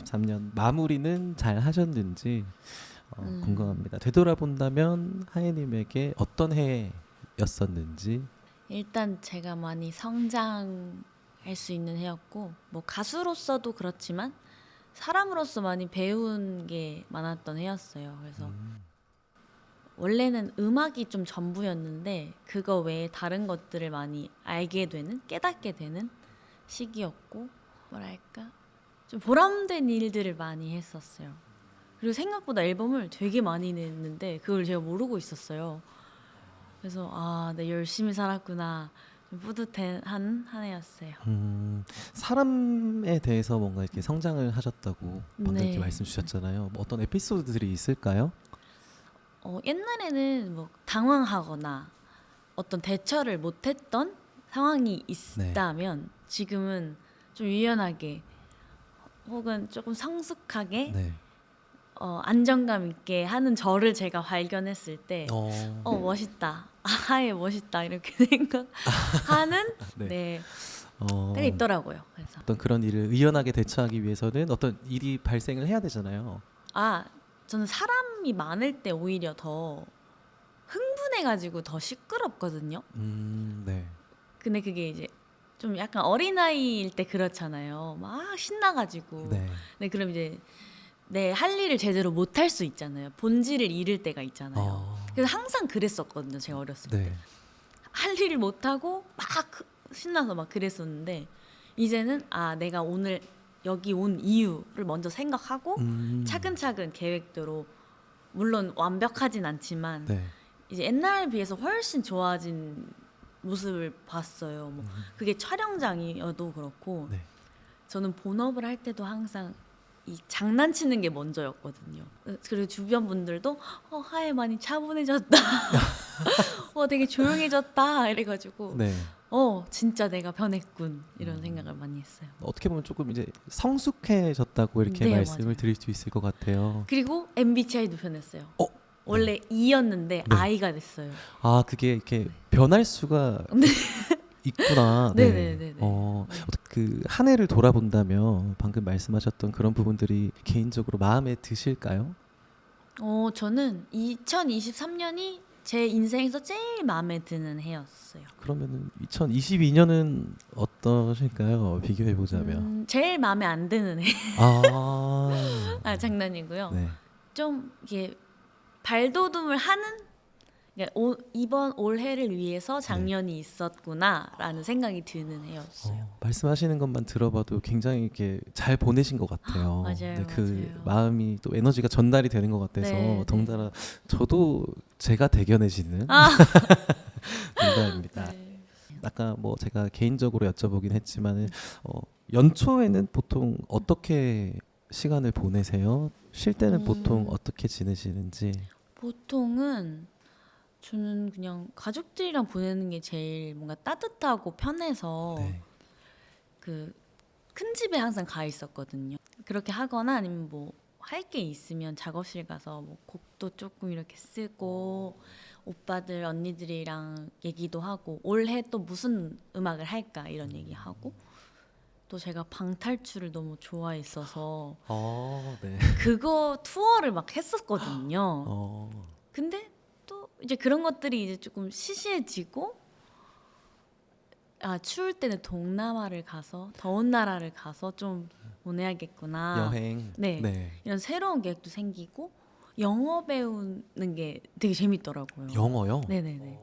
2023년 마무리는 잘 하셨는지 궁금합니다. 되돌아본다면 하예님에게 어떤 해였었는지. 일단 제가 많이 성장할 수 있는 해였고 뭐 가수로서도 그렇지만 사람으로서 많이 배운 게 많았던 해였어요. 그래서 원래는 음악이 좀 전부였는데 그거 외에 다른 것들을 많이 알게 되는, 깨닫게 되는 시기였고 뭐랄까 좀 보람된 일들을 많이 했었어요. 그리고 생각보다 앨범을 되게 많이 냈는데 그걸 제가 모르고 있었어요. 그래서 아, 네, 열심히 살았구나. 좀 뿌듯한 한 해였어요. 사람에 대해서 뭔가 이렇게 성장을 하셨다고 방금 네. 이렇게 말씀 주셨잖아요. 뭐 어떤 에피소드들이 있을까요? 옛날에는 뭐 당황하거나 어떤 대처를 못했던 상황이 있다면 지금은 좀 유연하게 혹은 조금 성숙하게 네. 안정감 있게 하는 저를 제가 발견했을 때 멋있다. 아예 멋있다. 이렇게 생각하는 네. 네. 어, 때가 있더라고요. 그래서 어떤 그런 일을 의연하게 대처하기 위해서는 어떤 일이 발생을 해야 되잖아요. 저는 사람이 많을 때 오히려 더 흥분해가지고 더 시끄럽거든요. 네. 근데 그게 이제 좀 약간 어린아이일 때 그렇잖아요. 막 신나가지고. 네. 근데 그럼 이제 내 할 일을 제대로 못 할 수 있잖아요. 본질을 잃을 때가 있잖아요. 그래서 항상 그랬었거든요. 제가 어렸을 때. 네. 할 일을 못 하고 막 신나서 막 그랬었는데 이제는 내가 오늘 여기 온 이유를 먼저 생각하고 차근차근 계획대로 물론 완벽하진 않지만 네. 이제 옛날에 비해서 훨씬 좋아진 모습을 봤어요. 뭐 그게 촬영장이어도 그렇고 네. 저는 본업을 할 때도 항상 이 장난치는 게 먼저였거든요. 그리고 주변 분들도 하얘 많이 차분해졌다. 되게 조용해졌다. 이래가지고 네. 진짜 내가 변했군 이런 생각을 많이 했어요. 어떻게 보면 조금 이제 성숙해졌다고 이렇게 네, 말씀을 맞아요. 드릴 수 있을 것 같아요. 그리고 MBTI도 변했어요. 원래 네. E였는데 네. I가 됐어요. 그게 이렇게 변할 수가 있구나. 네네네. 그 한 해를 돌아본다면 방금 말씀하셨던 그런 부분들이 개인적으로 마음에 드실까요? 저는 2023년이 제 인생에서 제일 마음에 드는 해였어요. 그러면은 2022년은 어떠실까요? 비교해 보자면. 제일 마음에 안 드는 해. 장난이고요. 네. 좀 이게 발돋움을 하는 그러니까 이번 올해를 위해서 작년이 있었구나라는 생각이 드는 해였어요. 말씀하시는 것만 들어봐도 굉장히 이렇게 잘 보내신 것 같아요. 맞아요, 그 맞아요. 마음이 또 에너지가 전달이 되는 것 같아서 네, 덩달아 저도 제가 대견해지는 농담입니다. 네. 아까 뭐 제가 개인적으로 여쭤보긴 했지만은 연초에는 보통 어떻게 시간을 보내세요? 쉴 때는 보통 어떻게 지내시는지? 보통은 저는 그냥 가족들이랑 보내는 게 제일 뭔가 따뜻하고 편해서 네. 그 큰 집에 항상 가 있었거든요. 그렇게 하거나 아니면 뭐 할 게 있으면 작업실 가서 뭐 곡도 조금 이렇게 쓰고 오빠들 언니들이랑 얘기도 하고 올해 또 무슨 음악을 할까 이런 얘기하고 또 제가 방탈출을 너무 좋아했어서 네. 그거 투어를 막 했었거든요. 근데 또 이제 그런 것들이 이제 조금 시시해지고 추울 때는 동남아를 가서 더운 나라를 가서 좀 보내야겠구나. 여행. 네. 이런 새로운 계획도 생기고 영어 배우는 게 되게 재밌더라고요. 영어요? 네네네.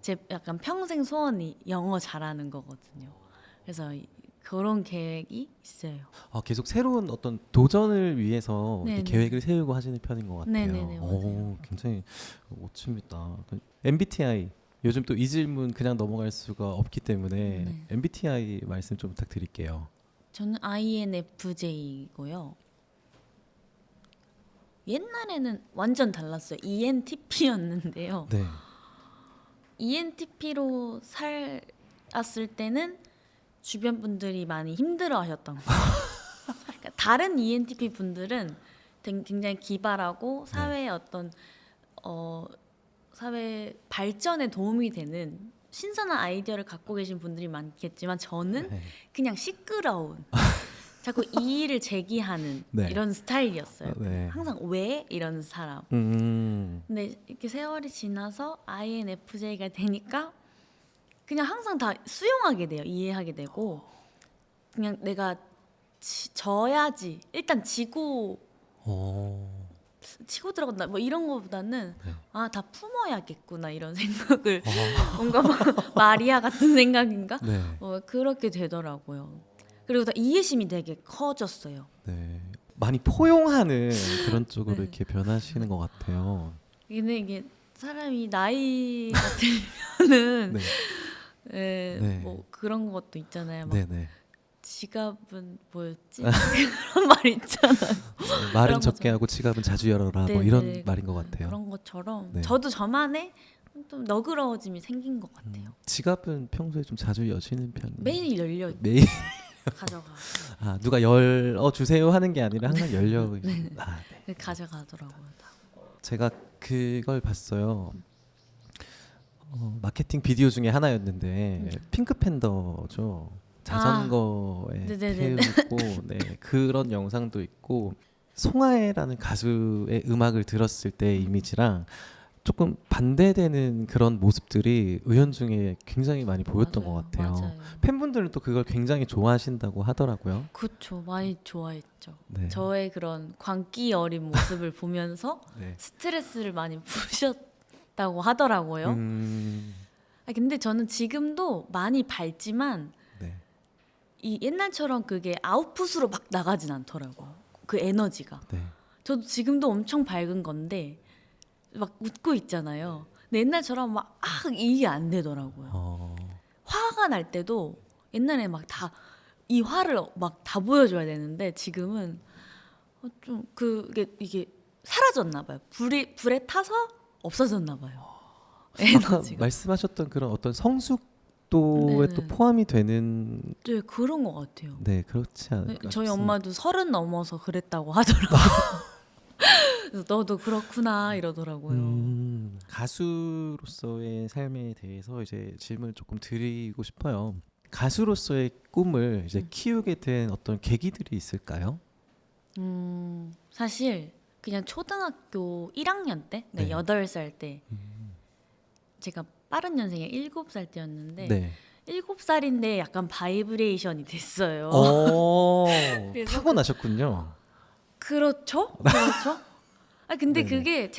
제 약간 평생 소원이 영어 잘하는 거거든요. 그래서 그런 계획이 있어요. 계속 새로운 어떤 도전을 위해서 이렇게 네네. 계획을 세우고 하시는 편인 것 같아요. 네네네, 맞아요. 굉장히 멋집니다. MBTI 요즘 또 이 질문 그냥 넘어갈 수가 없기 때문에 네. MBTI 말씀 좀 부탁드릴게요. 저는 INFJ이고요. 옛날에는 완전 달랐어요. ENTP였는데요. 네. ENTP로 살았을 때는 주변 분들이 많이 힘들어하셨던 거예요. 그러니까 다른 ENTP 분들은 굉장히 기발하고 사회의 어떤 사회 발전에 도움이 되는 신선한 아이디어를 갖고 계신 분들이 많겠지만 저는 네. 그냥 시끄러운 자꾸 이의를 제기하는 네. 이런 스타일이었어요. 네. 항상 왜 이런 사람. 근데 이렇게 세월이 지나서 INFJ가 되니까 그냥 항상 다 수용하게 돼요. 이해하게 되고 그냥 내가 져야지. 일단 지고 어. 치고 들어간다 뭐 이런 거보다는 네. 아 다 품어야겠구나 이런 생각을 어. 뭔가 막 마리아 같은 생각인가 네. 그렇게 되더라고요. 그리고 다 이해심이 되게 커졌어요. 네. 많이 포용하는 그런 쪽으로 네. 이렇게 변하시는 것 같아요. 근데 이게 사람이 나이가 들면은 네. 네. 뭐 그런 것도 있잖아요. 막 네네. 지갑은 뭐였지? 그런 말 있잖아요. 말은 그런 적게 거죠. 하고 지갑은 자주 열어라 뭐 네네. 이런 말인 것 같아요. 그런 것처럼 네. 저도 저만의 좀 너그러워짐이 생긴 것 같아요. 지갑은 평소에 좀 자주 여시는 편이에요? 매일 열려 매일 가져가. 아 누가 열어 주세요 하는 게 아니라 항상 열려. 네. 아, 네. 가져가더라고요. 다. 제가 그걸 봤어요. 마케팅 비디오 중에 하나였는데 핑크팬더죠. 자전거에 네네네. 태우고 네, 그런 영상도 있고 송하애라는 가수의 음악을 들었을 때의 이미지랑 조금 반대되는 그런 모습들이 의연중에 굉장히 많이 보였던 맞아요. 것 같아요. 맞아요. 팬분들은 또 그걸 굉장히 좋아하신다고 하더라고요. 그쵸, 많이 좋아했죠. 네. 저의 그런 광기 어린 모습을 보면서 네. 스트레스를 많이 푸셨다고 하더라고요. 근데 저는 지금도 많이 밝지만 네. 이 옛날처럼 그게 아웃풋으로 막 나가진 않더라고요. 그 에너지가. 네. 저도 지금도 엄청 밝은 건데 막 웃고 있잖아요. 근데 옛날처럼 막 이게 안 되더라고요. 화가 날 때도 옛날에 막 다 이 화를 막 다 보여줘야 되는데 지금은 좀 그게 이게 사라졌나 봐요. 불에 타서 없어졌나 봐요. 아까 에너지가. 말씀하셨던 그런 어떤 성숙도에 네네. 또 포함이 되는 네, 그런 것 같아요. 네 그렇지 않을까 저희 싶습니다. 엄마도 30 넘어서 그랬다고 하더라고요. 그래서 너도 그렇구나 이러더라고요. 가수로서의 삶에 대해서 이제 질문을 조금 드리고 싶어요. 가수로서의 꿈을 이제 키우게 된 어떤 계기들이 있을까요? 사실 그냥 초등학교 1학년 때, 네. 8살 때 제가 빠른 년생에 7살 때였는데 네. 7살인데 약간 바이브레이션이 됐어요. 그래서 타고나셨군요. 그렇죠? 그렇죠? 근데 네네.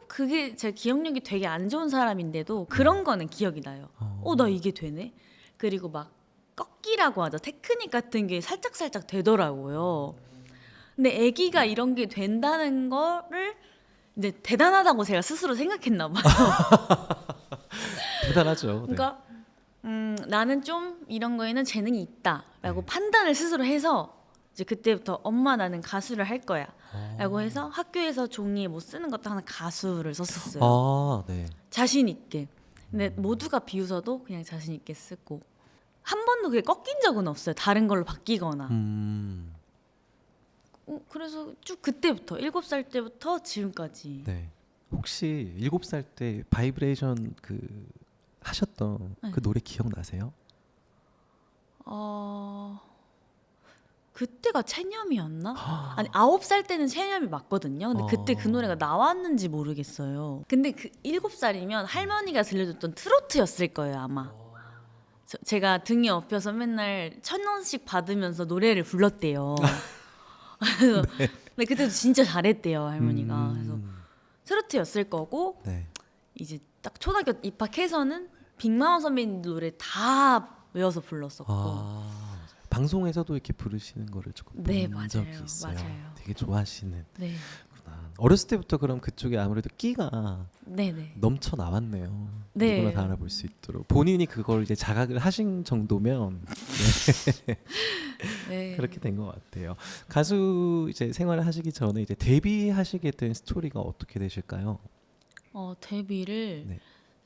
그게 제 기억력이 되게 안 좋은 사람인데도 그런 거는 기억이 나요. 나 이게 되네. 그리고 막 꺾기라고 하죠. 테크닉 같은 게 살짝 되더라고요. 근데 아기가 이런 게 된다는 거를 이제 대단하다고 제가 스스로 생각했나 봐요. 대단하죠. 네. 그러니까 나는 좀 이런 거에는 재능이 있다라고 네. 판단을 스스로 해서 이제 그때부터 엄마 나는 가수를 할 거야 라고 해서 학교에서 종이에 뭐 쓰는 것도 하나 가수를 썼었어요. 아, 네. 자신 있게. 근데 모두가 비웃어도 그냥 자신 있게 쓰고 한 번도 그게 꺾인 적은 없어요. 다른 걸로 바뀌거나. 그래서 쭉 그때부터 7살 때부터 지금까지. 네. 혹시 7살 때 바이브레이션 그 하셨던 네. 그 노래 기억나세요? 그때가 체념이었나? 아니 9살 때는 체념이 맞거든요. 근데 그때 그 노래가 나왔는지 모르겠어요. 근데 그 7살이면 할머니가 들려줬던 트로트였을 거예요 아마. 제가 등에 업혀서 맨날 1,000원씩 받으면서 노래를 불렀대요. 그래서 근데 그때도 진짜 잘했대요 할머니가. 그래서 트로트였을 거고 네. 이제 딱 초등학교 입학해서는 빅마마 선배님 노래 다 외워서 불렀었고. 방송에서도 이렇게 부르시는 거를 조금 네, 본 맞아요. 적이 있어요. 맞아요. 되게 좋아하시는. 네, 어렸을 때부터 그럼 그쪽에 아무래도 끼가 네네. 넘쳐 나왔네요. 네. 누구나 다 알아볼 수 있도록 본인이 그걸 이제 자각을 하신 정도면 네. 그렇게 된 것 같아요. 가수 이제 생활을 하시기 전에 이제 데뷔하시게 된 스토리가 어떻게 되실까요? 데뷔를 네.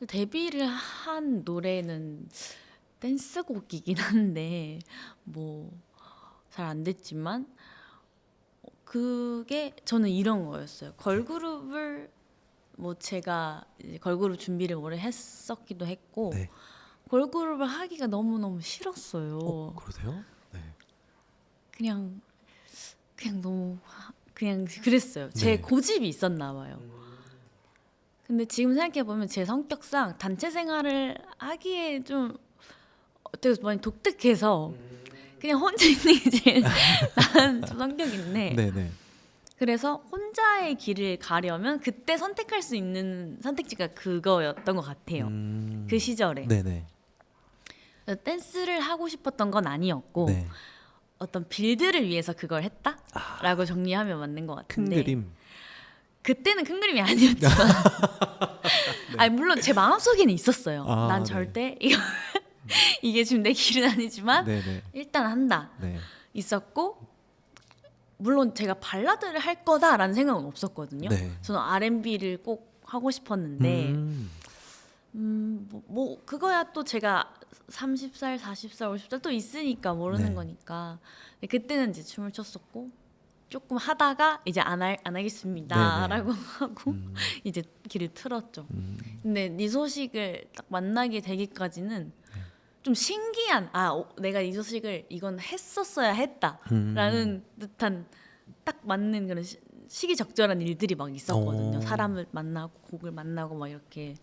데뷔를 한 노래는 댄스곡이긴 한데 뭐 잘 안 됐지만 그게 저는 이런 거였어요. 걸그룹을 뭐 제가 이제 걸그룹 준비를 오래 했었기도 했고 네. 걸그룹을 하기가 너무 싫었어요. 그러세요? 네. 그냥 너무 그냥 그랬어요. 제 네. 고집이 있었나 봐요. 근데 지금 생각해 보면 제 성격상 단체 생활을 하기에 좀 되게 많이 독특해서 그냥 혼자 있는 게 제일 나은 좀 성격인데 네네. 그래서 혼자의 길을 가려면 그때 선택할 수 있는 선택지가 그거였던 것 같아요. 그 시절에 네네. 댄스를 하고 싶었던 건 아니었고 네. 어떤 빌드를 위해서 그걸 했다라고 정리하면 맞는 것 큰 같은데 그림. 그때는 큰 그림이 아니었지만 아니 물론 제 마음속에는 있었어요. 아, 난 네. 절대 이게 지금 내 길은 아니지만 네네. 일단 한다 네. 있었고 물론 제가 발라드를 할 거다라는 생각은 없었거든요. 네. 저는 R&B를 꼭 하고 싶었는데 뭐 그거야 또 제가 30살, 40살, 50살 또 있으니까 모르는 네. 거니까. 근데 그때는 이제 춤을 췄었고 조금 하다가 이제 안 하겠습니다라고 하고 이제 길을 틀었죠. 근데 네 소식을 딱 만나게 되기까지는 좀 신기한 내가 이 소식을 이건 했었어야 했다라는 듯한 딱 맞는 그런 시기적절한 일들이 막 있었거든요. 오. 사람을 만나고 곡을 만나고 막 이렇게.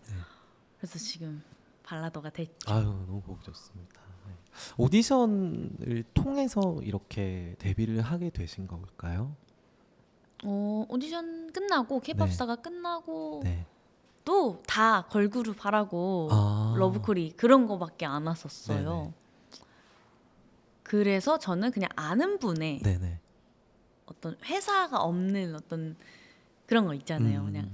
그래서 지금 발라더가 됐죠. 아유 너무 보기 좋습니다. 네. 오디션을 통해서 이렇게 데뷔를 하게 되신 걸까요? 오디션 끝나고 케이팝스타가 끝나고 네. 또 다 걸그룹 하라고 아. 러브콜이 그런 거밖에 안 왔었어요. 네네. 그래서 저는 그냥 아는 분의 네네. 어떤 회사가 없는 어떤 그런 거 있잖아요. 그냥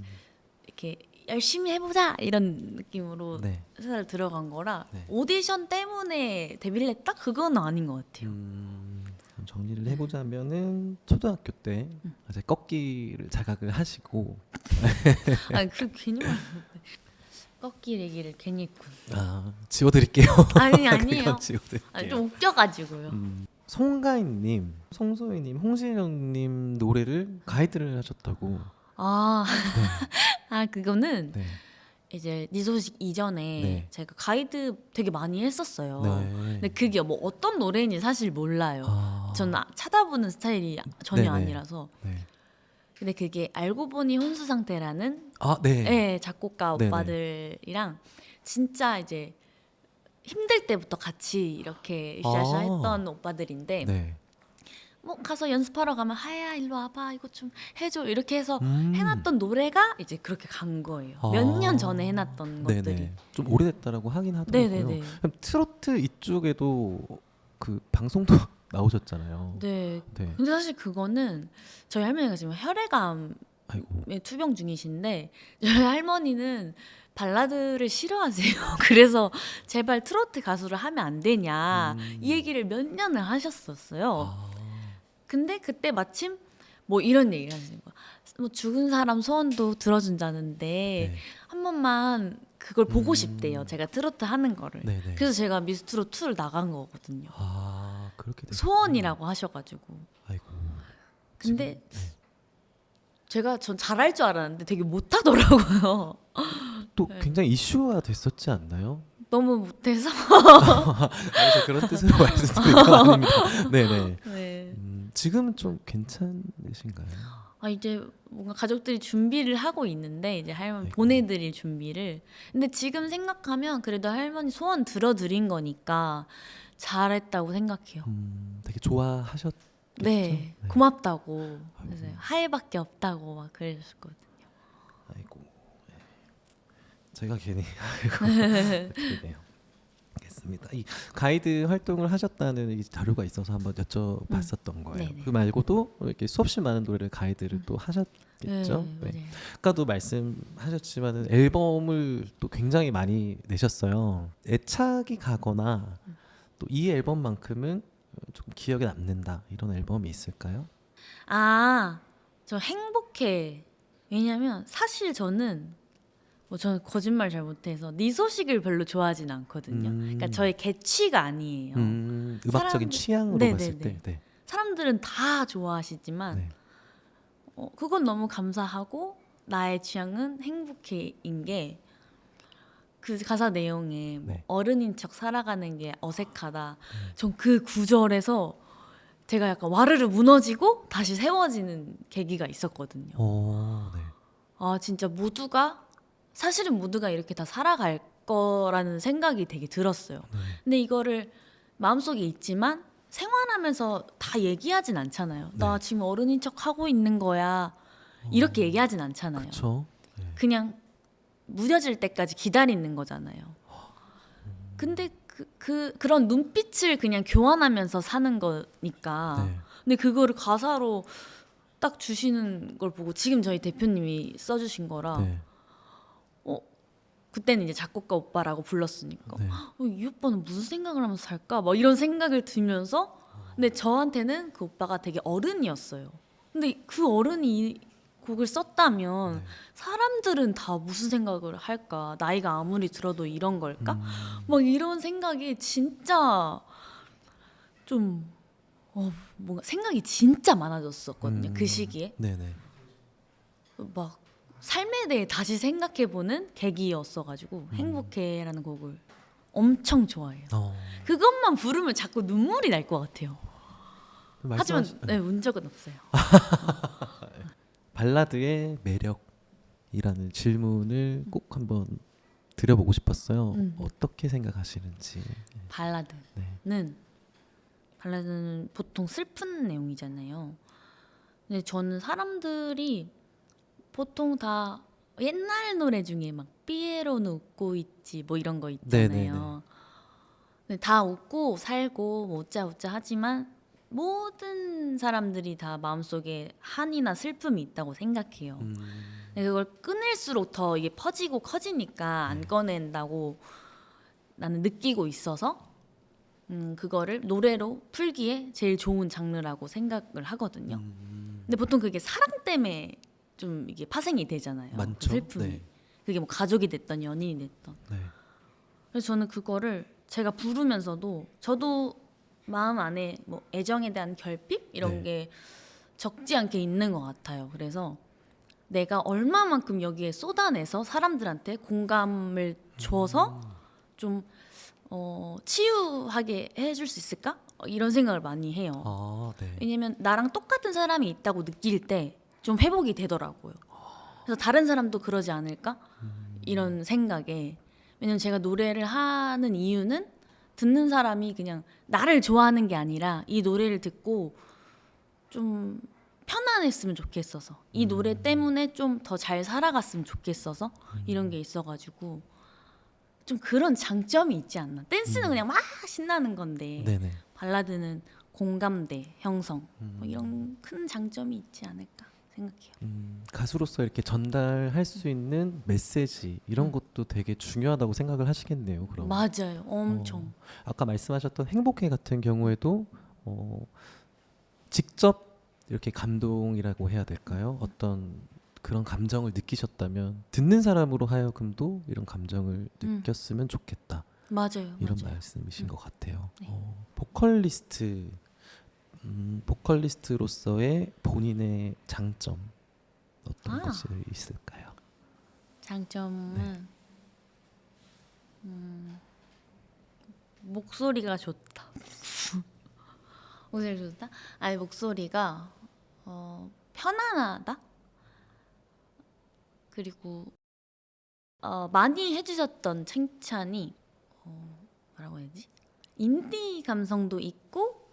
이렇게 열심히 해보자 이런 느낌으로 네. 회사를 들어간 거라 네. 오디션 때문에 데뷔를 했다? 그건 아닌 것 같아요. 그럼 정리를 해보자면은 초등학교 때 이제 꺾기를 자각을 하시고 아니 그 괜히 말했는데 꺾기 얘기를 괜히 했군. 지워드릴게요. 아니 아니에요. 그건 지워드릴게요. 아니, 좀 웃겨가지고요. 송가인님, 송소희님, 홍신영님 노래를 가이드를 하셨다고. 그거는 네. 이제 네 소식 이전에 네. 제가 가이드 되게 많이 했었어요. 네. 근데 그게 뭐 어떤 노래인지 사실 몰라요. 저는 찾아보는 스타일이 전혀 네네. 아니라서. 네. 근데 그게 알고 보니 혼수 상태라는 네. 작곡가 네네. 오빠들이랑 진짜 이제 힘들 때부터 같이 이렇게 으쌰으쌰 했던 오빠들인데 네. 뭐 가서 연습하러 가면 하야 일로 와봐 이거 좀 해줘 이렇게 해서 음. 해놨던 노래가 이제 그렇게 간 거예요. 몇 년 전에 해놨던 네네. 것들이. 좀 오래됐다라고 하긴 하더라고요. 네네네. 그럼 트로트 이쪽에도 그 방송도 나오셨잖아요. 네. 네. 근데 사실 그거는 저희 할머니가 지금 혈액암에 아이고. 투병 중이신데 저희 할머니는 발라드를 싫어하세요. 그래서 제발 트로트 가수를 하면 안 되냐 이 얘기를 몇 년을 하셨었어요. 근데 그때 마침 뭐 이런 얘기를 하시는 거야. 뭐 죽은 사람 소원도 들어준다는데 네. 한 번만 그걸 보고 싶대요. 제가 트로트 하는 거를. 네네. 그래서 제가 미스트롯 2를 나간 거거든요. 그렇게 됐 소원이라고 하셔가지고. 아이고. 근데 지금, 네. 제가 전 잘할 줄 알았는데 되게 못하더라고요. 또 네. 굉장히 이슈가 됐었지 않나요? 너무 못해서. 그래서 그런 뜻으로 말씀드린 건 아닙니다. 네네. 네. 지금은 좀 괜찮으신가요? 이제 뭔가 가족들이 준비를 하고 있는데 이제 할머니 아이고. 보내드릴 준비를. 근데 지금 생각하면 그래도 할머니 소원 들어드린 거니까 잘했다고 생각해요. 되게 좋아하셨겠죠? 네, 고맙다고. 그래서 하해밖에 없다고 막 그러셨거든요. 아이고. 네. 제가 괜히 그러네요. 알겠습니다. 이 가이드 활동을 하셨다는 이 자료가 있어서 한번 여쭤봤었던 거예요. 네네. 그 말고도 이렇게 수없이 많은 노래를 가이드를 또 하셨겠죠. 네. 맞아요. 아까도 말씀하셨지만은 앨범을 또 굉장히 많이 내셨어요. 애착이 가거나 또 이 앨범만큼은 조금 기억에 남는다 이런 앨범이 있을까요? 저 행복해. 왜냐면 사실 저는 거짓말 잘 못해서 네 소식을 별로 좋아하진 않거든요. 그러니까 저의 개취가 아니에요. 음악적인 사람들- 취향으로 네네네. 봤을 때. 네. 사람들은 다 좋아하시지만 네. 그건 너무 감사하고 나의 취향은 행복해인 게 그 가사 내용에 뭐 네. 어른인 척 살아가는 게 어색하다. 전 그 구절에서 제가 약간 와르르 무너지고 다시 세워지는 계기가 있었거든요. 네. 아 진짜 사실은 모두가 이렇게 다 살아갈 거라는 생각이 되게 들었어요. 네. 근데 이거를 마음속에 있지만 생활하면서 다 얘기하진 않잖아요. 네. 나 지금 어른인 척 하고 있는 거야. 이렇게 얘기하진 않잖아요. 그렇죠. 네. 그냥 무뎌질 때까지 기다리는 거잖아요. 근데 그런 눈빛을 그냥 교환하면서 사는 거니까. 네. 근데 그거를 가사로 딱 주시는 걸 보고 지금 저희 대표님이 써주신 거라 네. 그때는 이제 작곡가 오빠라고 불렀으니까 네. 이 오빠는 무슨 생각을 하면서 살까? 막 이런 생각을 들면서 근데 저한테는 그 오빠가 되게 어른이었어요. 근데 그 어른이 이 곡을 썼다면 네. 사람들은 다 무슨 생각을 할까? 나이가 아무리 들어도 이런 걸까? 음. 막 이런 생각이 진짜 좀 뭔가 생각이 진짜 많아졌었거든요. 그 시기에 네네. 막 삶에 대해 다시 생각해보는 계기였어가지고 행복해라는 곡을 엄청 좋아해요. 그것만 부르면 자꾸 눈물이 날 것 같아요. 하지만 네, 운 적은 없어요. 발라드의 매력이라는 질문을 꼭 한번 드려보고 싶었어요. 어떻게 생각하시는지. 발라드는 보통 슬픈 내용이잖아요. 근데 저는 사람들이 보통 다 옛날 노래 중에 막 삐에로는 웃고 있지 뭐 이런 거 있잖아요. 네네네. 근데 다 웃고 살고 뭐 웃자 웃자 하지만 모든 사람들이 다 마음속에 한이나 슬픔이 있다고 생각해요. 근데 그걸 끊을수록 더 이게 퍼지고 커지니까 안 꺼낸다고 나는 느끼고 있어서 그거를 노래로 풀기에 제일 좋은 장르라고 생각을 하거든요. 근데 보통 그게 사랑 때문에 좀 이게 파생이 되잖아요. 많죠. 그 슬픔이. 네. 그게 뭐 가족이 됐던 연인이 됐던. 네. 그래서 저는 그거를 제가 부르면서도 저도 마음 안에 뭐 애정에 대한 결핍 이런 네. 게 적지 않게 있는 것 같아요. 그래서 내가 얼마만큼 여기에 쏟아내서 사람들한테 공감을 줘서 좀 치유하게 해줄 수 있을까? 이런 생각을 많이 해요. 네. 왜냐면 나랑 똑같은 사람이 있다고 느낄 때 좀 회복이 되더라고요. 그래서 다른 사람도 그러지 않을까? 이런 생각에. 왜냐면 제가 노래를 하는 이유는 듣는 사람이 그냥 나를 좋아하는 게 아니라 이 노래를 듣고 좀 편안했으면 좋겠어서 이 노래 때문에 좀 더 잘 살아갔으면 좋겠어서 이런 게 있어가지고 좀 그런 장점이 있지 않나. 댄스는 그냥 막 신나는 건데 네네. 발라드는 공감대 형성 뭐 이런 큰 장점이 있지 않을까 생각해요. 가수로서 이렇게 전달할 수 있는 메시지 이런 것도 되게 중요하다고 생각을 하시겠네요. 그럼. 맞아요. 엄청. 아까 말씀하셨던 행복해 같은 경우에도 직접 이렇게 감동이라고 해야 될까요? 어떤 그런 감정을 느끼셨다면 듣는 사람으로 하여금도 이런 감정을 느꼈으면 좋겠다. 맞아요. 이런 맞아요. 말씀이신 것 같아요. 네. 보컬리스트로서의 본인의 장점 어떤 것이 있을까요? 장점은 목소리가 좋다. 목소리 좋다? 아니 목소리가 편안하다. 그리고 많이 해주셨던 칭찬이 뭐라고 해야지? 인디 감성도 있고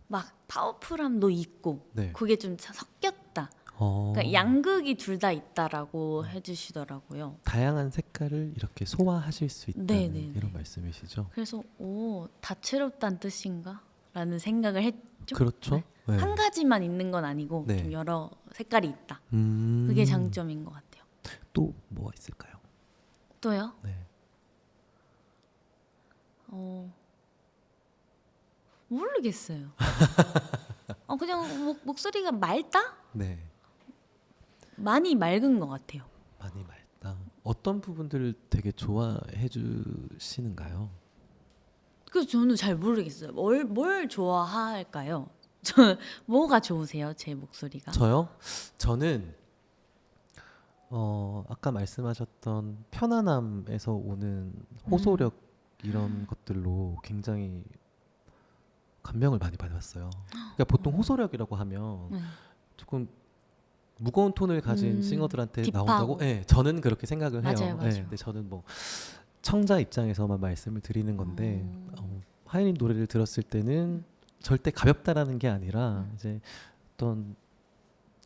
막 파워풀함도 있고 네. 그게 좀 섞였다. 그러니까 양극이 둘 다 있다라고 해주시더라고요. 다양한 색깔을 이렇게 소화하실 수 있다는 네네네. 이런 말씀이시죠? 그래서 다채롭다는 뜻인가? 라는 생각을 했죠. 그렇죠. 네. 네. 한 가지만 있는 건 아니고 네. 좀 여러 색깔이 있다. 음. 그게 장점인 것 같아요. 또 뭐가 있을까요? 또요? 네. 모르겠어요. 그냥 목소리가 맑다? 네. 많이 맑은 것 같아요. 많이 맑다. 어떤 부분들을 되게 좋아해 주시는가요? 그래서 저는 잘 모르겠어요. 뭘 좋아할까요? 저 뭐가 좋으세요? 제 목소리가? 저요? 저는 아까 말씀하셨던 편안함에서 오는 호소력 이런 것들로 굉장히 감명을 많이 받았어요. 그러니까 보통 호소력이라고 하면 네. 조금 무거운 톤을 가진 싱어들한테 딥하고. 나온다고 저는 그렇게 생각을 해요. 맞아요, 맞아요. 근데 저는 뭐 청자 입장에서만 말씀을 드리는 건데 하이님 노래를 들었을 때는 절대 가볍다라는 게 아니라 이제 어떤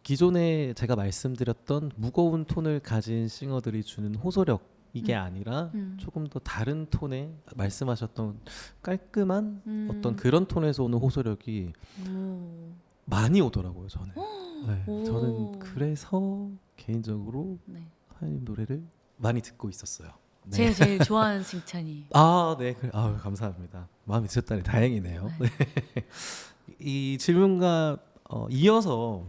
기존에 제가 말씀드렸던 무거운 톤을 가진 싱어들이 주는 호소력 이게 아니라 조금 더 다른 톤의 말씀하셨던 깔끔한 어떤 그런 톤에서 오는 호소력이 많이 오더라고요. 저는. 네, 오. 저는 그래서 개인적으로 네. 하이님 노래를 많이 듣고 있었어요. 네. 제가 제일 좋아하는 칭찬이에요. 네. 감사합니다. 마음에 드셨다니 다행이네요. 네. 이 질문과 이어서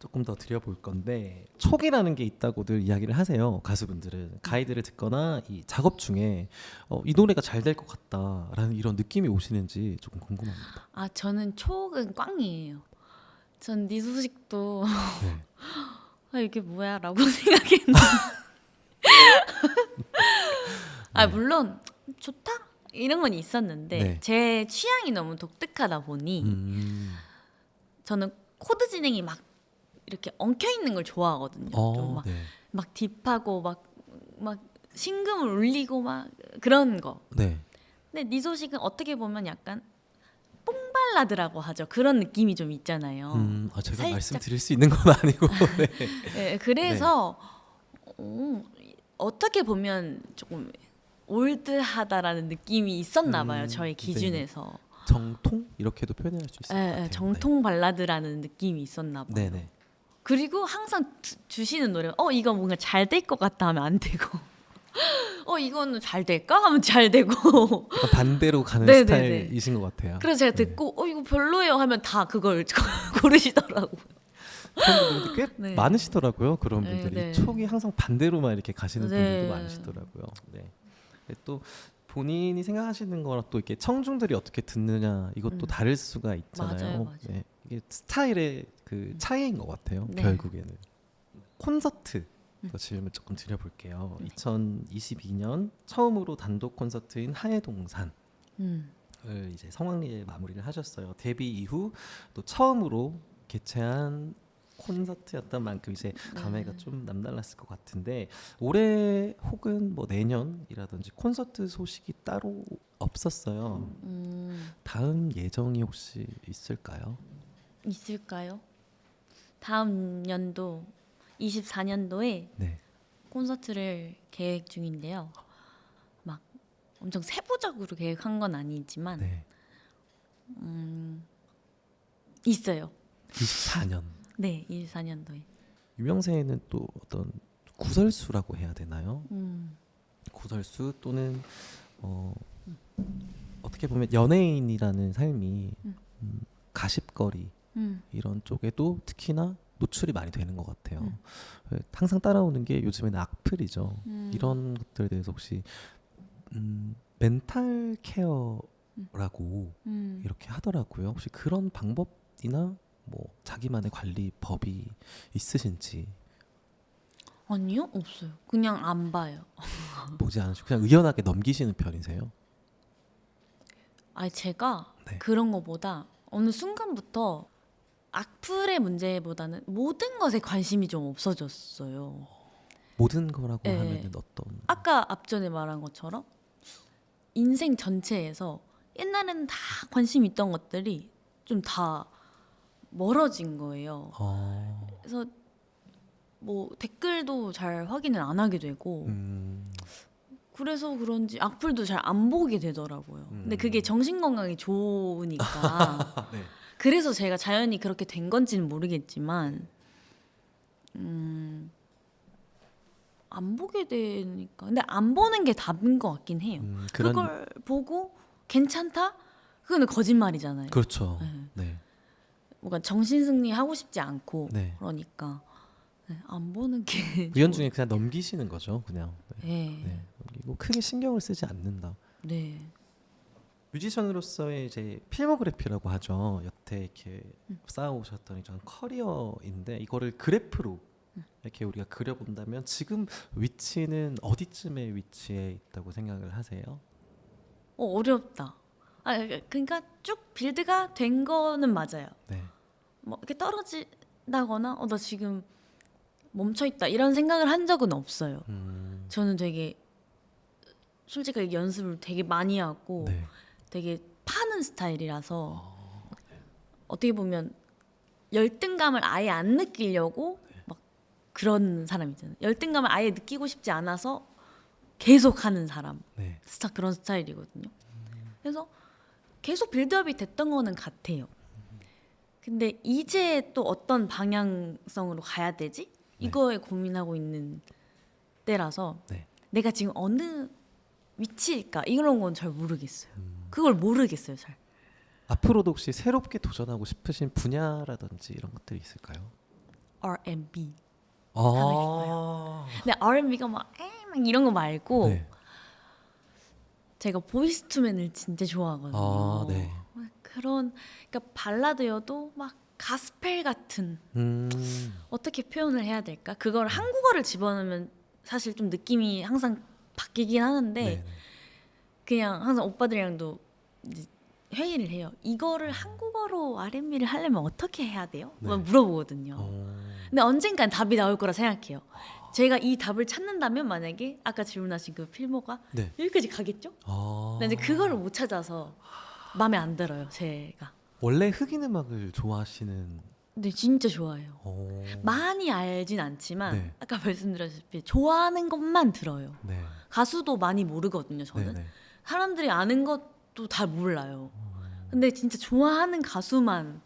조금 더 드려볼 건데 촉이라는 게 있다고들 이야기를 하세요. 가수분들은 가이드를 듣거나 이 작업 중에 이 노래가 잘 될 것 같다라는 이런 느낌이 오시는지 조금 궁금합니다. 아 저는 촉은 꽝이에요. 전 네 소식도 네. 아, 이게 뭐야라고 생각했는데 아 물론 좋다 이런 건 있었는데 네. 제 취향이 너무 독특하다 보니 저는 코드 진행이 막 이렇게 엉켜 있는 걸 좋아하거든요. 좀 막 네. 막 딥하고 막 심금을 울리고 막 그런 거. 네. 근데 네 소식은 어떻게 보면 약간 뽕발라드라고 하죠. 그런 느낌이 좀 있잖아요. 제가 살짝. 말씀드릴 수 있는 건 아니고. 네. 네, 그래서 어떻게 보면 조금 올드하다라는 느낌이 있었나 봐요. 저의 이제 기준에서. 정통 이렇게도 표현할 수 있을 것 같아요. 정통 발라드라는 느낌이 있었나 봐요. 네네. 그리고 항상 주시는 노래가 이거 뭔가 잘 될 것 같다 하면 안 되고 이거는 잘 될까 하면 잘 되고 약간 반대로 가는 네네네. 스타일이신 것 같아요. 그래서 제가 듣고 이거 별로예요 하면 다 그걸 고르시더라고요. 그런 분들이 꽤 네. 많으시더라고요. 그런 네, 분들이 네. 촉이 항상 반대로만 이렇게 가시는 네. 분들도 많으시더라고요. 네. 근데 또 본인이 생각하시는 거랑 또 이렇게 청중들이 어떻게 듣느냐 이것도 다를 수가 있잖아요. 맞아요. 네. 이게 스타일의 그 차이인 것 같아요. 네. 결국에는 콘서트 질문 조금 드려볼게요. 네. 2022년 처음으로 단독 콘서트인 하해동산을 음. 이제 성황리에 마무리를 하셨어요. 데뷔 이후 또 처음으로 개최한 콘서트였던 만큼 이제 감회가 좀 남달랐을 것 같은데 올해 혹은 뭐 내년이라든지 콘서트 소식이 따로 없었어요. 다음 예정이 혹시 있을까요? 있을까요? 다음 연도 24년도에 네. 콘서트를 계획 중인데요. 막 엄청 세부적으로 계획한 건 아니지만 네. 있어요. 24년. 네, 24년도에. 유명세에는 또 어떤 구설수라고 해야 되나요? 음. 구설수 또는 어떻게 보면 연예인이라는 삶이 가십거리 이런 쪽에도 특히나 노출이 많이 되는 것 같아요. 항상 따라오는 게 요즘에는 악플이죠. 이런 것들에 대해서 혹시 멘탈 케어라고 이렇게 하더라고요. 혹시 그런 방법이나 뭐 자기만의 관리법이 있으신지 아니요, 없어요. 그냥 안 봐요. 보지 않으시고 그냥 의연하게 넘기시는 편이세요? 아니 제가 네. 그런 거보다 어느 순간부터 악플의 문제보다는 모든 것에 관심이 좀 없어졌어요. 모든 거라고 네. 하면은 어떤 아까 앞전에 말한 것처럼 인생 전체에서 옛날에는 다 관심 있던 것들이 좀 다 멀어진 거예요. 그래서 뭐 댓글도 잘 확인을 안 하게 되고 그래서 그런지 악플도 잘 안 보게 되더라고요. 근데 그게 정신 건강에 좋으니까 네. 그래서 제가 자연히 그렇게 된 건지는 모르겠지만 안 보게 되니까 근데 안 보는 게 답인 것 같긴 해요. 그런 그걸 보고 괜찮다? 그거는 거짓말이잖아요. 그렇죠. 네. 네. 뭔가 정신 승리 하고 싶지 않고 네. 그러니까 안 보는 게 의연중에 그냥 넘기시는 거죠, 그냥. 네. 네. 네. 넘기고 크게 신경을 쓰지 않는다. 네. 뮤지션으로서의 이제 필모그래피라고 하죠. 여태 이렇게 쌓아오셨던 이런 커리어인데 이거를 그래프로 이렇게 우리가 그려본다면 지금 위치는 어디쯤에 위치해 있다고 생각을 하세요? 어렵다. 그러니까 쭉 빌드가 된 거는 맞아요. 네. 뭐 이렇게 떨어진다거나 나 지금 멈춰 있다 이런 생각을 한 적은 없어요. 저는 되게 솔직하게 연습을 되게 많이 하고 네. 되게 파는 스타일이라서 어떻게 보면 열등감을 아예 안 느끼려고 막 그런 사람 있잖아요. 열등감을 아예 느끼고 싶지 않아서 계속 하는 사람. 네. 그런 스타일이거든요. 그래서 계속 빌드업이 됐던 거는 같아요. 근데 이제 또 어떤 방향성으로 가야 되지? 이거에 고민하고 있는 때라서 네. 내가 지금 어느 위치일까? 이런 건 잘 모르겠어요. 그걸 모르겠어요, 잘. 앞으로도 혹시 새롭게 도전하고 싶으신 분야라든지 이런 것들이 있을까요? R&B. 아. 근데 R&B가 막 이런 거 말고 네. 제가 보이스투맨을 진짜 좋아하거든요. 아, 네. 그런 그러니까 발라드여도 막 가스펠 같은 어떻게 표현을 해야 될까? 그걸 한국어를 집어넣으면 사실 좀 느낌이 항상 바뀌긴 하는데 네. 그냥 항상 오빠들이랑도 이제 회의를 해요. 이거를 한국어로 R&B를 하려면 어떻게 해야 돼요? 네. 막 물어보거든요. 근데 언젠간 답이 나올 거라 생각해요. 제가 이 답을 찾는다면 만약에 아까 질문하신 그 필모가 네. 여기까지 가겠죠? 아. 근데 이제 그거를 못 찾아서 마음에 안 들어요, 제가. 원래 흑인 음악을 좋아하시는. 근데 진짜 좋아해요. 많이 알진 않지만 네. 아까 말씀드렸다시피 좋아하는 것만 들어요. 네. 가수도 많이 모르거든요, 저는. 네. 네. 사람들이 아는 것도 다 몰라요. 근데 진짜 좋아하는 가수만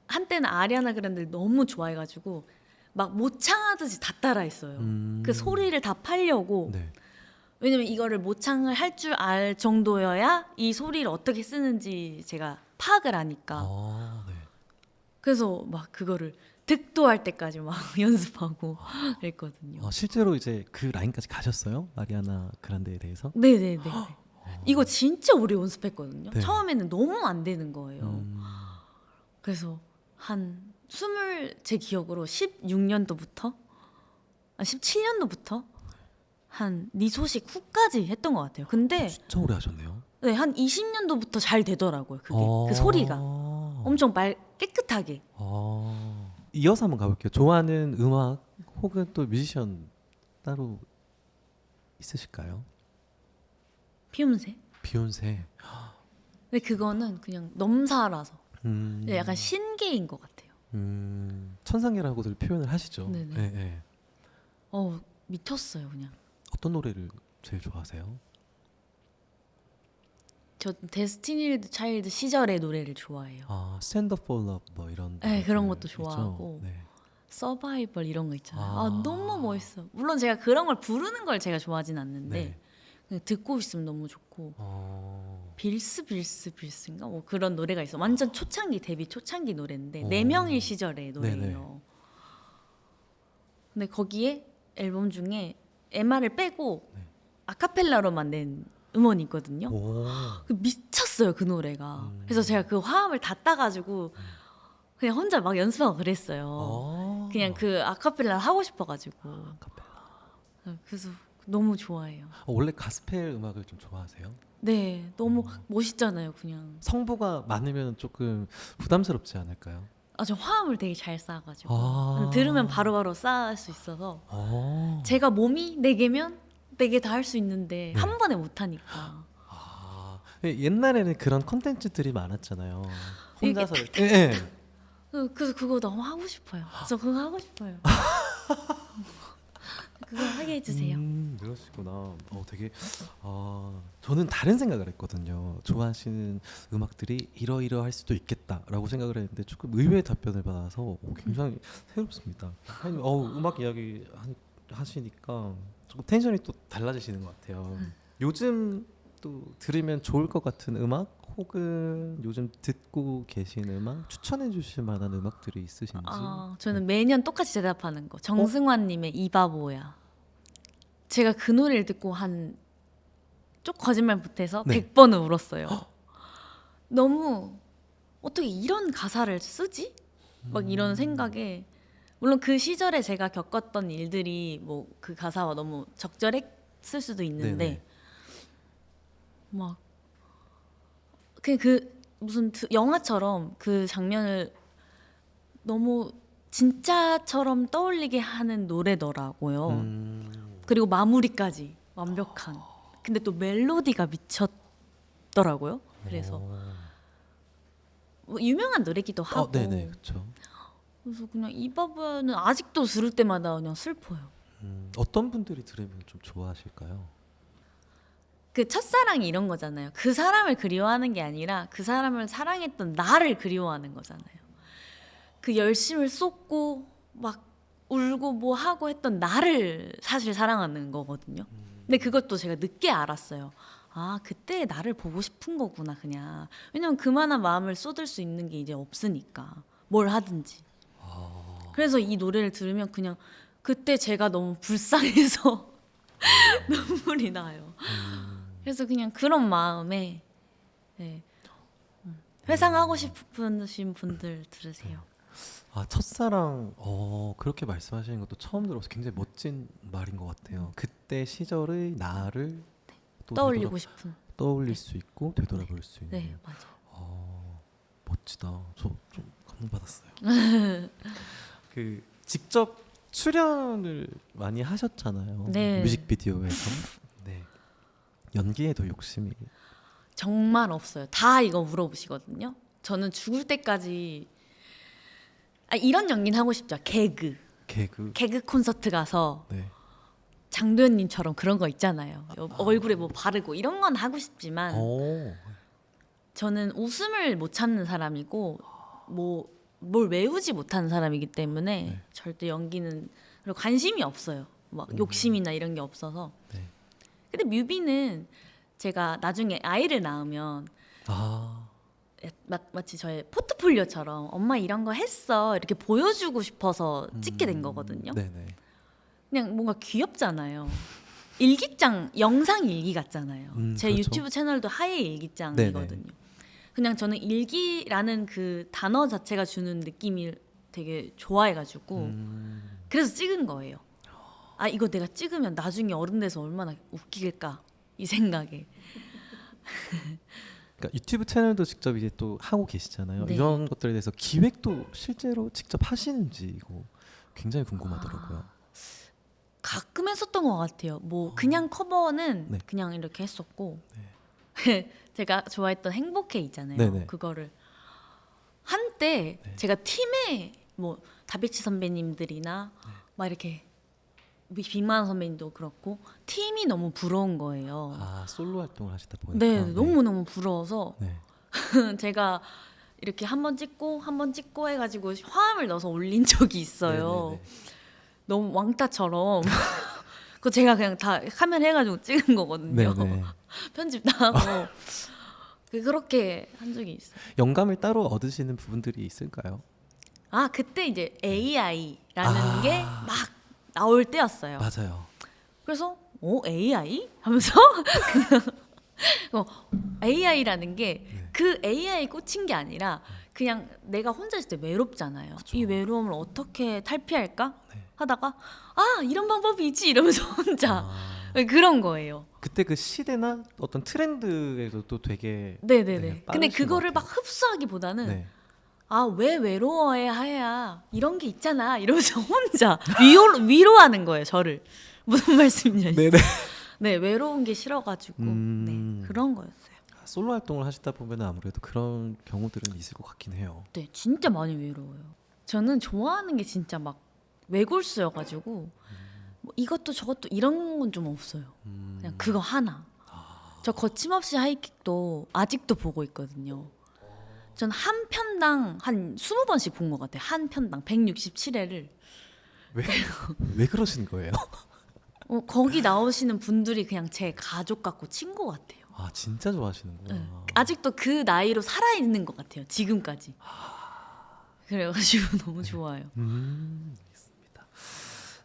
한때는 아리아나 그란데를 너무 좋아해가지고 막 모창하듯이 다 따라했어요. 그 소리를 다 팔려고. 네. 왜냐면 이거를 모창을 할 줄 알 정도여야 이 소리를 어떻게 쓰는지 제가 파악을 하니까. 아, 네. 그래서 막 그거를 득도할 때까지 막 연습하고 그랬거든요. 실제로 이제 그 라인까지 가셨어요? 아리아나 그란데에 대해서? 네네네. 이거 진짜 오래 연습했거든요. 네. 처음에는 너무 안 되는 거예요. 그래서 제 기억으로 16년도부터 17년도부터 한 네 소식 후까지 했던 것 같아요. 근데 진짜 오래 하셨네요. 네, 한 20년도부터 잘 되더라고요. 그게 그 소리가 엄청 깨끗하게. 이어서 한번 가볼게요. 좋아하는 음악 혹은 또 뮤지션 따로 있으실까요? 피움새. 비욘세. 근데 그거는 그냥 넘사라서 음. 약간 신기인 것 같아요. 천상계라고들 표현을 하시죠. 네네. 네, 네. 미쳤어요, 그냥. 어떤 노래를 제일 좋아하세요? 저 데스티니 차일드 시절의 노래를 좋아해요. Stand Up For Love 뭐 이런. 네, 그런 노래들 것도 좋아하고. 있죠? 네. 서바이벌 이런 거 있잖아요. 너무 멋있어. 물론 제가 그런 걸 부르는 걸 제가 좋아하진 않는데 네. 그냥 듣고 있으면 너무 좋고. 어. 빌스인가 뭐 그런 노래가 있어. 완전 초창기 데뷔 초창기 노래인데 어. 네 명일 시절의 노래예요. 네네. 근데 거기에 앨범 중에 MR을 빼고 네. 아카펠라로만 낸 음원이 있거든요. 오. 미쳤어요 그 노래가. 그래서 제가 그 화음을 다 따가지고 그냥 혼자 막 연습하고 그랬어요. 그냥 그 아카펠라를 하고 싶어가지고. 아카펠라. 그래서 너무 좋아해요. 원래 가스펠 음악을 좀 좋아하세요? 네, 너무 멋있잖아요, 그냥. 성부가 많으면 조금 부담스럽지 않을까요? 저 화음을 되게 잘 쌓아가지고 들으면 바로바로 쌓을 수 있어서 제가 몸이 4개면 4개 다 할 수 있는데 네. 한 번에 못 하니까. 옛날에는 그런 컨텐츠들이 많았잖아요. 혼자서. 이렇게 예. 그래서 그거 너무 하고 싶어요. 저 그거 하고 싶어요. 그거 하게 해주세요. 그러시구나. 되게 저는 다른 생각을 했거든요. 좋아하시는 음악들이 이러이러할 수도 있겠다라고 생각을 했는데 조금 의외의 답변을 받아서 굉장히 새롭습니다. 아니, 음악 이야기 하시니까 조금 텐션이 또 달라지시는 것 같아요. 요즘 또 들으면 좋을 것 같은 음악 혹은 요즘 듣고 계신 음악 추천해 주실 만한 음악들이 있으신지? 저는 매년 똑같이 대답하는 거. 정승환님의 이바보야. 제가 그 노래를 듣고 한 쪽 거짓말 못해서 네. 100번은 울었어요. 너무 어떻게 이런 가사를 쓰지? 막 이런 생각에 물론 그 시절에 제가 겪었던 일들이 뭐 그 가사와 너무 적절했을 수도 있는데 네네. 막 그 무슨 영화처럼 그 장면을 너무 진짜처럼 떠올리게 하는 노래더라고요. 그리고 마무리까지 완벽한. 근데 또 멜로디가 미쳤더라고요. 그래서 뭐 유명한 노래기도 하고. 네네, 그렇죠. 그래서 그냥 이 부분은 아직도 들을 때마다 그냥 슬퍼요. 어떤 분들이 들으면 좀 좋아하실까요? 그 첫사랑이 이런 거잖아요. 그 사람을 그리워하는 게 아니라 그 사람을 사랑했던 나를 그리워하는 거잖아요. 그 열심을 쏟고 막 울고 뭐 하고 했던 나를 사실 사랑하는 거거든요. 근데 그것도 제가 늦게 알았어요. 아, 그때 나를 보고 싶은 거구나 그냥. 왜냐면 그만한 마음을 쏟을 수 있는 게 이제 없으니까 뭘 하든지. 그래서 이 노래를 들으면 그냥 그때 제가 너무 불쌍해서 눈물이 나요. 그래서 그냥 그런 마음에 네. 회상하고 싶으신 분들 들으세요. 아, 첫사랑 그렇게 말씀하시는 것도 처음 들어서 굉장히 멋진 말인 것 같아요. 그때 시절의 나를 또 떠올리고 싶은. 떠올릴 수 있고 되돌아볼 수 있는. 네, 맞아요. 멋지다. 저 좀 감동받았어요. 그 직접 출연을 많이 하셨잖아요. 네. 뮤직비디오에서. 네. 연기에도 욕심이. 정말 없어요. 다 이거 물어보시거든요. 저는 죽을 때까지 이런 연기는 하고 싶죠. 개그 콘서트 가서 네. 장도연님처럼 그런 거 있잖아요. 얼굴에 뭐 바르고 이런 건 하고 싶지만 저는 웃음을 못 참는 사람이고 뭐 뭘 외우지 못하는 사람이기 때문에 네. 절대 연기는 그리고 관심이 없어요. 막 욕심이나 이런 게 없어서. 네. 근데 뮤비는 제가 나중에 아이를 낳으면 마치 저의 포트폴리오처럼 엄마 이런 거 했어 이렇게 보여주고 싶어서 찍게 된 거거든요. 네네. 그냥 뭔가 귀엽잖아요. 일기장 영상 일기 같잖아요. 제 그렇죠. 유튜브 채널도 하얘 일기장이거든요. 네네. 그냥 저는 일기라는 그 단어 자체가 주는 느낌이 되게 좋아해가지고 그래서 찍은 거예요. 아, 이거 내가 찍으면 나중에 어른 돼서 얼마나 웃길까 이 생각에. 그러니까 유튜브 채널도 직접 이제 또 하고 계시잖아요. 네. 이런 것들에 대해서 기획도 실제로 직접 하시는지 이거 굉장히 궁금하더라고요. 가끔 했었던 것 같아요. 뭐 그냥 커버는 네. 그냥 이렇게 했었고 제가 좋아했던 행복해 있잖아요. 네네. 그거를 한때 네. 제가 팀에 뭐 다비치 선배님들이나 막 이렇게 빅만 선배님도 그렇고 팀이 너무 부러운 거예요. 솔로 활동을 하시다 보니까. 네, 너무 부러워서 네. 제가 이렇게 한 번 찍고 해가지고 화음을 넣어서 올린 적이 있어요. 네네네. 너무 왕따처럼. 그거 제가 그냥 다 카메라 해가지고 찍은 거거든요. 네네. 편집 다 하고 그렇게 한 적이 있어요. 영감을 따로 얻으시는 부분들이 있을까요? 아, 그때 이제 AI라는 게 막 나올 때였어요. 맞아요. 그래서 AI 하면서 그냥 AI라는 게 그 AI 꽂힌 게 아니라 그냥 내가 혼자 있을 때 외롭잖아요. 그쵸. 이 외로움을 어떻게 탈피할까 네. 하다가 이런 방법이 있지 이러면서 혼자 그런 거예요. 그때 그 시대나 어떤 트렌드에도 또 되게 네네네. 근데 빠르신 그거를 것 막 흡수하기보다는 네. 왜 외로워해 하야 이런 게 있잖아 이러면서 혼자 위로하는 거예요 저를. 무슨 말씀인지 아시죠? 네네. 네, 외로운 게 싫어가지고 음. 네, 그런 거였어요. 솔로 활동을 하시다 보면 아무래도 그런 경우들은 있을 것 같긴 해요. 네, 진짜 많이 외로워요. 저는 좋아하는 게 진짜 막 외골수여가지고 뭐 이것도 저것도 이런 건 좀 없어요. 그냥 그거 하나. 저 거침없이 하이킥도 아직도 보고 있거든요. 전 한 편당 한 20번씩 본 것 같아요. 한 편당 167회를. 왜 그러시는 거예요? 거기 나오시는 분들이 그냥 제 가족 같고 친구 같아요. 진짜 좋아하시는구나. 네. 아직도 그 나이로 살아있는 것 같아요. 지금까지. 그래가지고 너무 좋아요. 알겠습니다.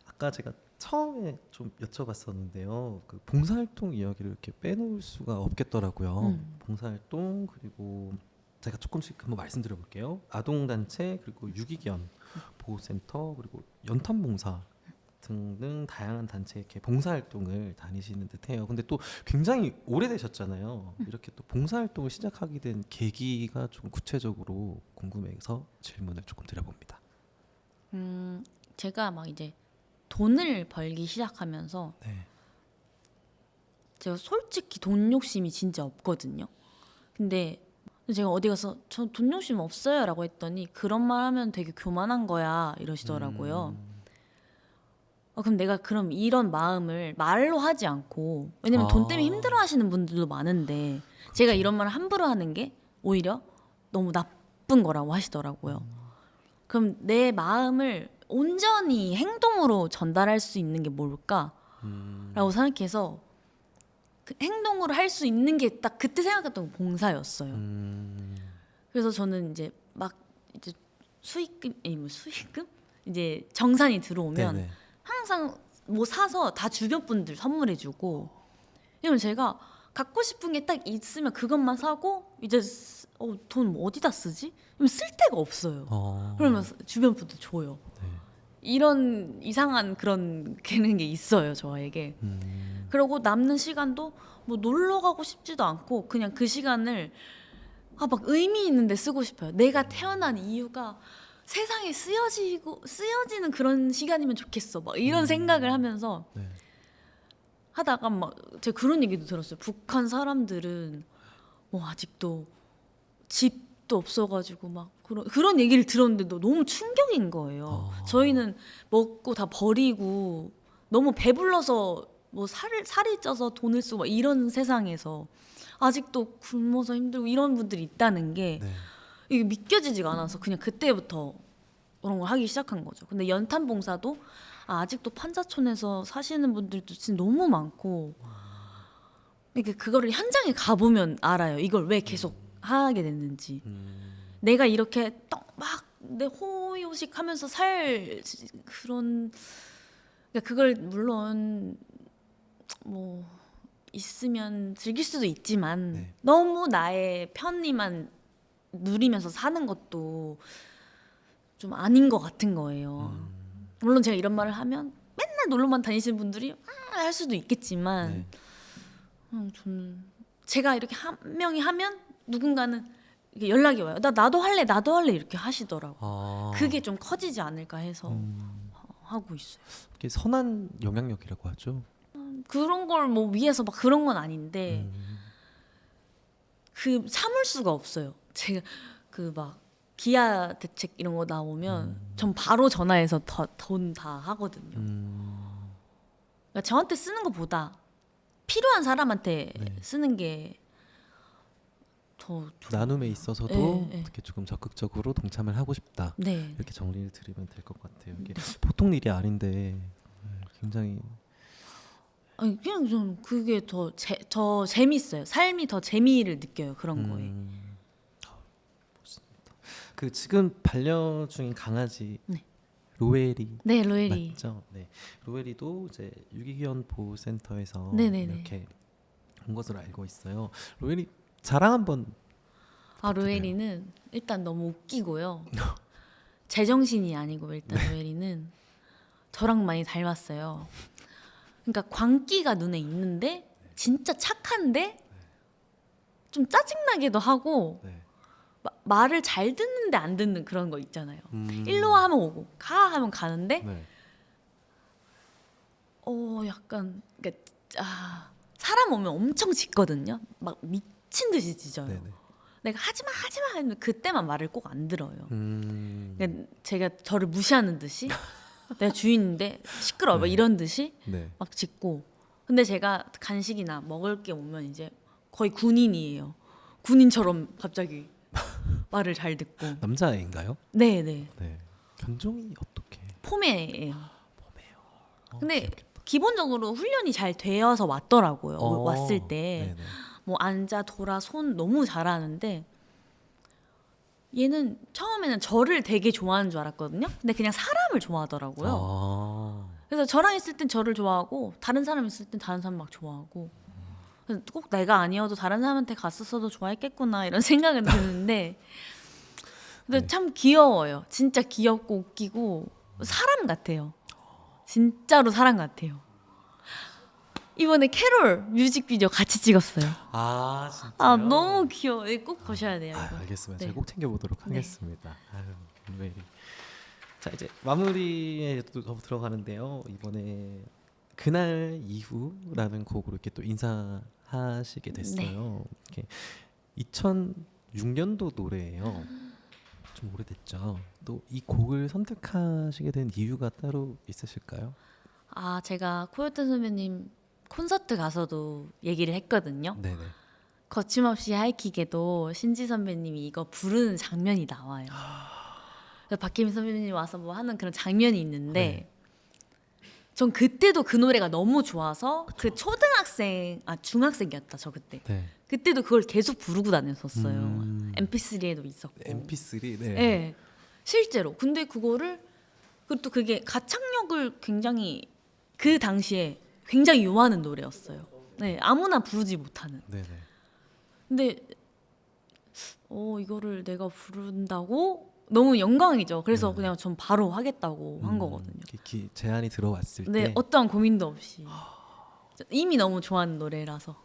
아까 제가 처음에 좀 여쭤봤었는데요. 그 봉사활동 이야기를 이렇게 빼놓을 수가 없겠더라고요. 봉사활동 그리고 제가 조금씩 한번 말씀드려볼게요. 아동단체 그리고 유기견 보호센터 그리고 연탄봉사 등등 다양한 단체 이렇게 봉사활동을 다니시는 듯해요. 근데 또 굉장히 오래되셨잖아요. 이렇게 또 봉사활동을 시작하게 된 계기가 좀 구체적으로 궁금해서 질문을 조금 드려봅니다. 제가 막 이제 돈을 벌기 시작하면서 네. 제가 솔직히 돈 욕심이 진짜 없거든요. 근데 제가 어디 가서 저 돈 욕심 없어요라고 했더니 그런 말 하면 되게 교만한 거야 이러시더라고요. 그럼 내가 그럼 이런 마음을 말로 하지 않고, 왜냐면 돈 때문에 힘들어하시는 분들도 많은데 제가 이런 말을 함부로 하는 게 오히려 너무 나쁜 거라고 하시더라고요. 그럼 내 마음을 온전히 행동으로 전달할 수 있는 게 뭘까라고 생각해서 그 행동으로 할 수 있는 게 딱 그때 생각했던 게 봉사였어요. 그래서 저는 이제 막 이제 수익금 이제 정산이 들어오면 네네. 항상 뭐 사서 다 주변 분들 선물해주고, 왜냐면 제가 갖고 싶은 게 딱 있으면 그것만 사고 이제 돈 어디다 쓰지? 그럼 쓸 데가 없어요. 그러면 주변 분들 줘요. 네. 이런 이상한 그런 개는 게 있어요 저에게. 그리고 남는 시간도 뭐 놀러 가고 싶지도 않고 그냥 그 시간을 막 의미 있는데 쓰고 싶어요. 내가 태어난 이유가 세상에 쓰여지는 그런 시간이면 좋겠어. 막 이런 생각을 하면서 네. 하다가 막 제가 그런 얘기도 들었어요. 북한 사람들은 뭐 아직도 집도 없어가지고 막 그런 얘기를 들었는데도 너무 충격인 거예요. 저희는 먹고 다 버리고 너무 배불러서 뭐 살이 쪄서 돈을 쓰고 막 이런 세상에서 아직도 굶어서 힘들고 이런 분들이 있다는 게 네. 이게 믿겨지지가 않아서 그냥 그때부터 그런 걸 하기 시작한 거죠. 근데 연탄 봉사도 아직도 판자촌에서 사시는 분들도 진짜 너무 많고, 이렇게 그거를 현장에 가보면 알아요. 이걸 왜 계속 하게 됐는지. 내가 이렇게 막 내 호의호식하면서 살 그런, 그러니까 그걸 물론 뭐 있으면 즐길 수도 있지만 네. 너무 나의 편의만 누리면서 사는 것도 좀 아닌 것 같은 거예요. 물론 제가 이런 말을 하면 맨날 놀러만 다니시는 분들이 할 수도 있겠지만 저는 제가 이렇게 한 명이 하면 누군가는 이렇게 연락이 와요. 나도 할래 이렇게 하시더라고. 그게 좀 커지지 않을까 해서 하고 있어요. 이게 선한 영향력이라고 하죠. 그런 걸 뭐 위해서 막 그런 건 아닌데 그 참을 수가 없어요. 제가 그 막 기아 대책 이런 거 나오면 전 바로 전화해서 돈 다 하거든요. 그러니까 저한테 쓰는 것보다 필요한 사람한테 쓰는 게 더 나눔에 있어서도 네. 어떻게 조금 적극적으로 동참을 하고 싶다. 네. 이렇게 정리를 드리면 될 것 같아요. 이게 보통 일이 아닌데 굉장히 아니 그냥 좀 그게 더 재밌어요. 삶이 더 재미를 느껴요. 그런 거에. 멋있습니다. 그 지금 반려 중인 강아지 네. 로엘이 네, 로엘이. 맞죠? 네. 로엘이도 이제 유기견 보호센터에서 네네네. 이렇게 온 것으로 알고 있어요. 로엘이 자랑 한번. 로엘이는 일단 너무 웃기고요. 제정신이 아니고 일단 로엘이는 저랑 많이 닮았어요. 그러니까 광기가 눈에 있는데 진짜 착한데 좀 짜증나기도 하고 네. 말을 잘 듣는데 안 듣는 그런 거 있잖아요. 일로 와 하면 오고 가 하면 가는데 네. 약간 그러니까 사람 오면 엄청 짖거든요. 막 미친 듯이 짖어요. 네네. 내가 하지마 하면 그때만 말을 꼭 안 들어요. 음. 그러니까 제가 저를 무시하는 듯이 내가 주인인데 시끄러워 막 이런 듯이 네. 막 짖고. 근데 제가 간식이나 먹을 게 오면 이제 거의 군인이에요. 군인처럼 갑자기 말을 잘 듣고. 남자애인가요? 네네. 네. 견종이 어떻게? 포메예요. 봄에요. 근데 귀엽겠다. 기본적으로 훈련이 잘 되어서 왔더라고요. 왔을 때 네네. 뭐 앉아 돌아 손 너무 잘하는데, 얘는 처음에는 저를 되게 좋아하는 줄 알았거든요. 근데 그냥 사람을 좋아하더라고요. 그래서 저랑 있을 땐 저를 좋아하고 다른 사람 있을 땐 다른 사람 막 좋아하고, 그래서 꼭 내가 아니어도 다른 사람한테 갔었어도 좋아했겠구나 이런 생각은 드는데 근데 네. 참 귀여워요. 진짜 귀엽고 웃기고 사람 같아요. 진짜로 사랑 같아요. 이번에 캐롤 뮤직비디오 같이 찍었어요. 아 진짜요? 아 너무 귀여워. 이거 꼭 보셔야 돼요. 아, 이거. 알겠습니다. 네. 제가 꼭 챙겨보도록 네. 하겠습니다. 아유, 네. 자 이제 마무리에 또 들어가는데요. 이번에 그날 이후라는 곡으로 이렇게 또 인사하시게 됐어요. 이렇게 2006년도 노래예요. 좀 오래됐죠. 또 이 곡을 선택하시게 된 이유가 따로 있으실까요? 아 제가 코요태 선배님 콘서트 가서도 얘기를 했거든요. 네네. 거침없이 하이킥에도 신지 선배님이 이거 부르는 장면이 나와요. 그래서 박혜민 선배님이 와서 뭐 하는 그런 장면이 있는데 네. 전 그때도 그 노래가 너무 좋아서 그 초등학생 중학생이었다 저 그때. 네. 그때도 그걸 계속 부르고 다녔었어요. 음. MP3에도 있었고. MP3 네. 네. 실제로. 근데 그거를 그리고 또 그게 가창력을 굉장히 그 당시에 굉장히 요하는 노래였어요. 네, 아무나 부르지 못하는. 네네. 근데 이거를 내가 부른다고 너무 영광이죠. 그래서 네. 그냥 전 바로 하겠다고 한 거거든요. 제안이 들어왔을 네, 때 어떠한 고민도 없이 이미 너무 좋아하는 노래라서.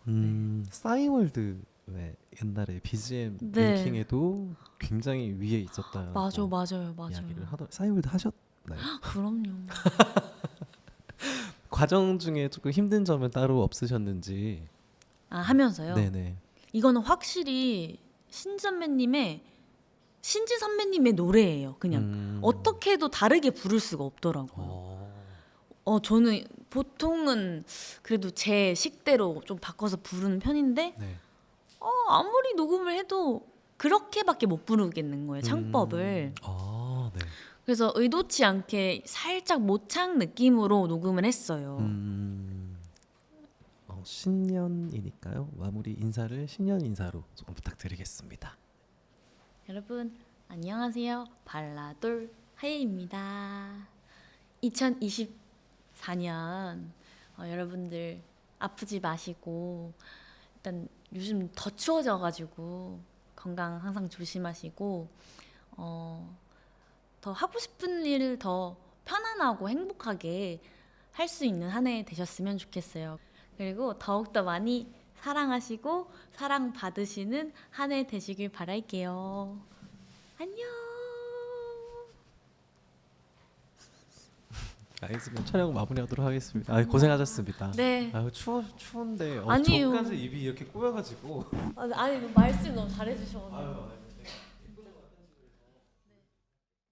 싸이월드 왜 옛날에 BGM 네. 랭킹에도 굉장히 위에 있었다. 맞아요. 이야기를 하더. 싸이월드 하셨나요? 그럼요. 과정 중에 조금 힘든 점은 따로 없으셨는지. 아 하면서요. 네네. 이거는 확실히 신지 선배님의 노래예요. 그냥 어떻게 해도 다르게 부를 수가 없더라고요. 저는 보통은 그래도 제 식대로 좀 바꿔서 부르는 편인데 네. 아무리 녹음을 해도 그렇게밖에 못 부르겠는 거예요. 창법을. 네. 그래서 의도치 않게 살짝 모창 느낌으로 녹음을 했어요. 신년이니까요. 마무리 인사를 신년 인사로 조금 부탁드리겠습니다. 여러분 안녕하세요. 발라돌 하예입니다. 2024년 여러분들 아프지 마시고 일단 요즘 더 추워져가지고 건강 항상 조심하시고 더 하고 싶은 일을 더 편안하고 행복하게 할 수 있는 한 해 되셨으면 좋겠어요. 그리고 더욱더 많이 사랑하시고 사랑 받으시는 한 해 되시길 바랄게요. 안녕. 알겠습니다. 촬영 마무리하도록 하겠습니다. 고생하셨습니다. 네. 추운데 아니요. 저까지 입이 이렇게 꼬여가지고. 아니 말씀 너무 잘해주셔서. 아유,